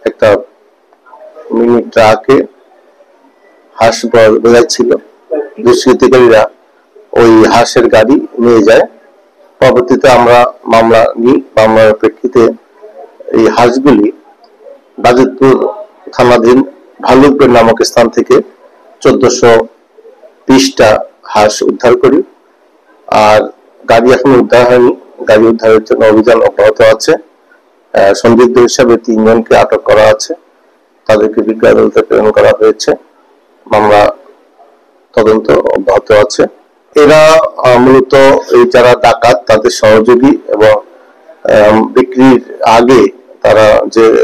একটা মিনি ট্রাকে হাঁস বোঝাচ্ছিল। দুষ্কৃতিকারীরা ওই হাঁসের গাড়ি নিয়ে যায়। পরবর্তীতে আমরা মামলা নিই। মামলার প্রেক্ষিতে এই হাঁসগুলি বাজিতপুর থানাধীন ভালুকপুর নামক স্থান থেকে 1420টা হাঁস উদ্ধার করি। আর গাড়ি এখন উদ্ধার হয়নি, গাড়ি উদ্ধারের জন্য অভিযান অব্যাহত আছে। সন্দিগ্ধ হিসাবে 3 জনকে আটক করা আছে, তাদেরকে বিজ্ঞ আদালতে প্রেরণ করা হয়েছে। মামলা তদন্ত অব্যাহত আছে। এরা মূলত এই যারা ডাকাত তাদের সহযোগী এবং বিক্রির আগে তারা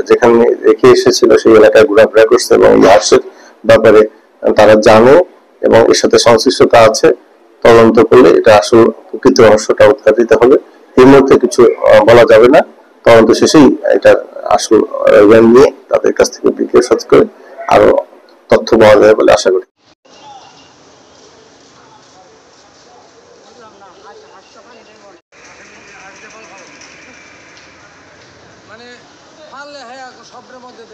যেখানে রেখে এসেছিল সেই এলাকায় ঘোরাফেরা করছে এবং এই হাঁসের ব্যাপারে তারা জানে এবং এর সাথে সংশ্লিষ্টতা আছে। তদন্ত করলে এটা আসল প্রকৃত রহস্যটা উদ্ঘাটিত হবে। এই মুহূর্তে কিছু বলা যাবে না, তদন্ত শেষেই এটা আসল নিয়ে তাদের কাছ থেকে জিজ্ঞাসাবাদ করে আরো তথ্য পাওয়া যাবে বলে আশা করি। মানে পারলে হ্যাঁ সবের মধ্যে